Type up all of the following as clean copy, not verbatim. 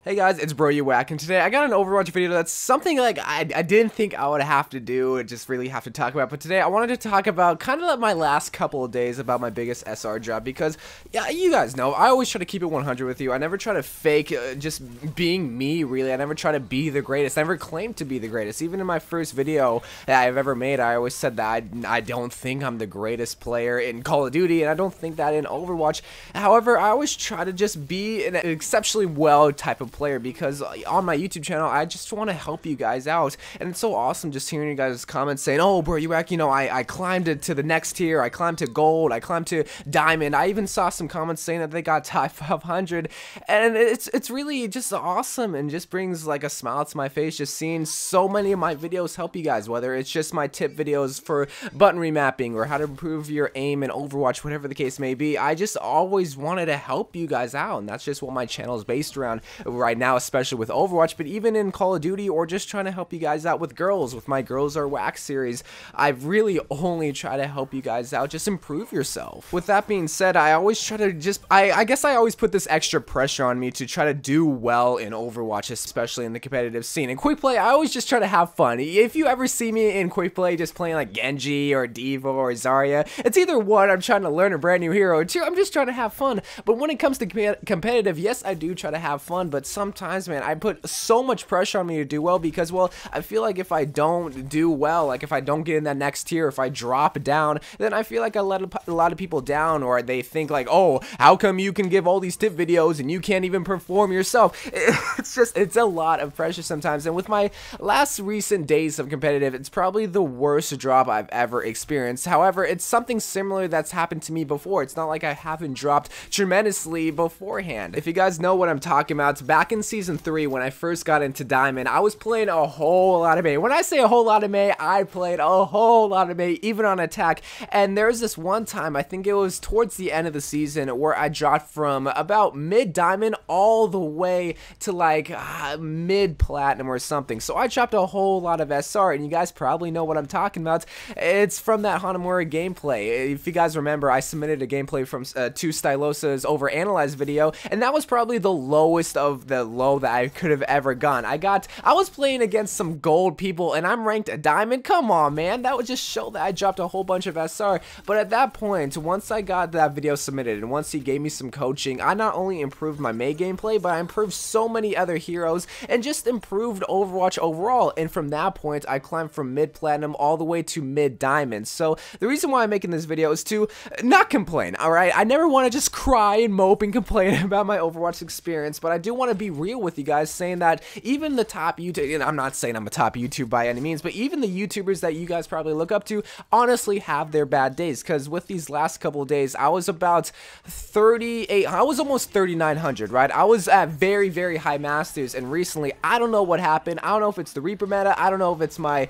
Hey guys, it's Bro You Whack, and today I got an Overwatch video that's something like I didn't think I would have to do, and just really have to talk about, but today I wanted to talk about kind of like my last couple of days about my biggest SR job, because, yeah, you guys know, I always try to keep it 100 with you. I never try to fake just being me, really. I never try to be the greatest. I never claimed to be the greatest. Even in my first video that I've ever made, I always said that I don't think I'm the greatest player in Call of Duty, and I don't think that in Overwatch. However, I always try to just be an exceptionally well type of player, because on my YouTube channel I just want to help you guys out, and it's so awesome just hearing you guys' comments saying, oh bro, you whack, you know, I climbed it to the next tier, I climbed to gold, I climbed to diamond. I even saw some comments saying that they got top 500, and it's really just awesome, and just brings like a smile to my face just seeing so many of my videos help you guys, whether it's just my tip videos for button remapping or how to improve your aim in Overwatch, whatever the case may be. I just always wanted to help you guys out, and that's just what my channel is based around right now, especially with Overwatch, but even in Call of Duty, or just trying to help you guys out with girls, with my Girls Are Whack series. I really only try to help you guys out, just improve yourself. With that being said, I always try to just, I guess I always put this extra pressure on me to try to do well in Overwatch, especially in the competitive scene. In Quick Play, I always just try to have fun. If you ever see me in Quick Play just playing like Genji or Diva or Zarya, it's either one, I'm trying to learn a brand new hero, or two, I'm just trying to have fun. But when it comes to competitive, yes, I do try to have fun, but sometimes, man, I put so much pressure on me to do well, because, well, I feel like if I don't do well, like if I don't get in that next tier, if I drop down, then I feel like I let a lot of people down, or they think like, oh, how come you can give all these tip videos and you can't even perform yourself? It's a lot of pressure sometimes, and with my last recent days of competitive, it's probably the worst drop I've ever experienced. However, it's something similar that's happened to me before. It's not like I haven't dropped tremendously beforehand. If you guys know what I'm talking about, back in Season 3, when I first got into Diamond, I was playing a whole lot of Mei. When I say a whole lot of Mei, I played a whole lot of Mei, even on attack, and there was this one time, I think it was towards the end of the season, where I dropped from about mid-diamond all the way to like mid-platinum or something. So I dropped a whole lot of SR, and you guys probably know what I'm talking about. It's from that Hanamura gameplay. If you guys remember, I submitted a gameplay from 2 Stylosa's Overanalyzed video, and that was probably the lowest of the low that I could have ever gone. I was playing against some gold people, and I'm ranked a diamond. Come on, man, that would just show that I dropped a whole bunch of SR. But at that point, once I got that video submitted, and once he gave me some coaching, I not only improved my Mei gameplay, but I improved so many other heroes, and just improved Overwatch overall. And from that point, I climbed from mid-platinum all the way to mid-diamond. So the reason why I'm making this video is to not complain, alright? I never want to just cry and mope and complain about my Overwatch experience, but I do want to be real with you guys, saying that even the top YouTube, and I'm not saying I'm a top YouTuber by any means, but even the YouTubers that you guys probably look up to honestly have their bad days, because with these last couple of days, I was about 38, I was almost 3,900, right? I was at very, very high masters, and recently, I don't know what happened. I don't know if it's the Reaper meta, I don't know if it's my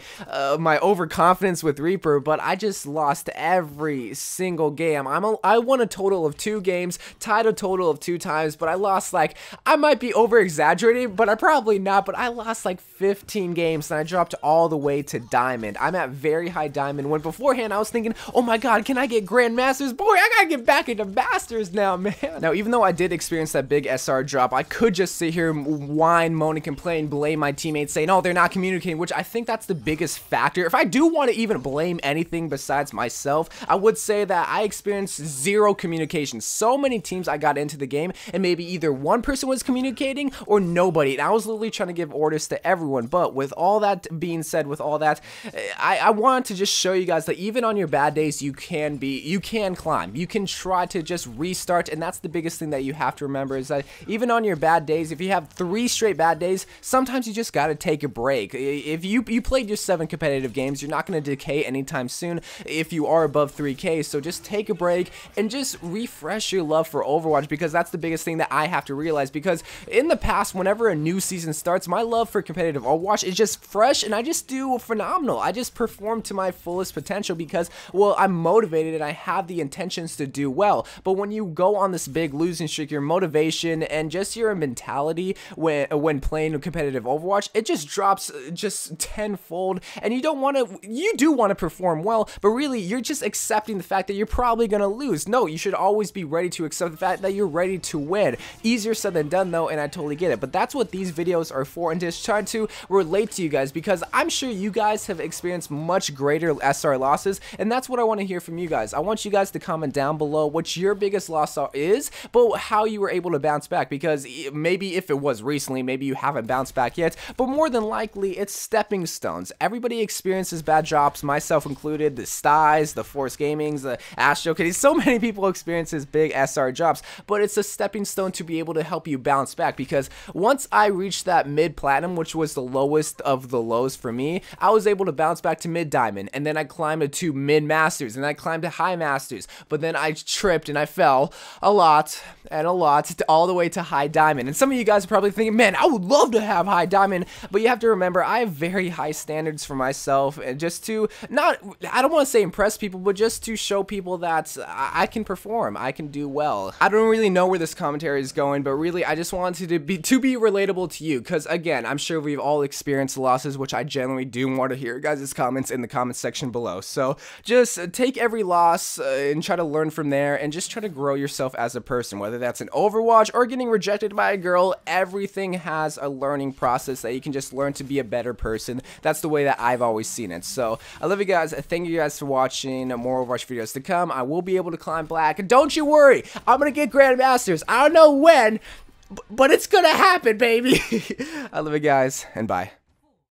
my overconfidence with Reaper, but I just lost every single game. I won a total of 2 games, tied a total of 2 times, but I lost, like, I might be over exaggerating, but I probably not, but I lost like 15 games, and I dropped all the way to diamond. I'm at very high diamond, when beforehand I was thinking, oh my god, can I get grandmasters? Boy, I gotta get back into masters now, man. Now, even though I did experience that big SR drop, I could just sit here and whine, moan, and complain, blame my teammates, saying, oh, they're not communicating, which I think that's the biggest factor. If I do want to even blame anything besides myself, I would say that I experienced 0 communication. So many teams I got into the game, and maybe either one person was communicating or nobody, and I was literally trying to give orders to everyone. But with all that being said, with all that, I wanted to just show you guys that even on your bad days, you can climb. You can try to just restart, and that's the biggest thing that you have to remember, is that even on your bad days, if you have 3 straight bad days, sometimes you just gotta take a break. If you played your 7 competitive games, you're not gonna decay anytime soon if you are above 3K, so just take a break and just refresh your love for Overwatch, because that's the biggest thing that I have to realize, because in the past, whenever a new season starts, my love for competitive Overwatch is just fresh, and I just do phenomenal. I just perform to my fullest potential, because, well, I'm motivated and I have the intentions to do well. But when you go on this big losing streak, your motivation and just your mentality when playing competitive Overwatch, it just drops just tenfold, and you do want to perform well, but really you're just accepting the fact that you're probably gonna lose. No, you should always be ready to accept the fact that you're ready to win. Easier said than done though, and I totally get it. But that's what these videos are for, and just trying to relate to you guys, because I'm sure you guys have experienced much greater SR losses, and that's what I want to hear from you guys. I want you guys to comment down below what your biggest loss is, but how you were able to bounce back, because maybe if it was recently, maybe you haven't bounced back yet, but more than likely it's stepping stones. Everybody experiences bad drops, myself included. The Styes, the Force Gamings, the Astro Kitties, so many people experiences big SR drops, but it's a stepping stone to be able to help you bounce back, because once I reached that mid platinum, which was the lowest of the lows for me, I was able to bounce back to mid diamond, and then I climbed to mid masters, and I climbed to high masters, but then I tripped and I fell a lot and a lot all the way to high diamond. And some of you guys are probably thinking, man, I would love to have high diamond, but you have to remember I have very high standards for myself, and just to I don't want to say impress people, but just to show people that I can perform, I can do well. I don't really know where this commentary is going, but really I just wanted to be relatable to you, because again, I'm sure we've all experienced losses, which I generally do want to hear guys' comments in the comment section below. So just take every loss and try to learn from there, and just try to grow yourself as a person, whether that's in Overwatch or getting rejected by a girl. Everything has a learning process that you can just learn to be a better person. That's the way that I've always seen it. So I love you guys. Thank you guys for watching. More Overwatch videos to come. I will be able to climb black. Don't you worry, I'm gonna get Grandmasters. I don't know when, but it's gonna happen, baby. I love you guys, and bye.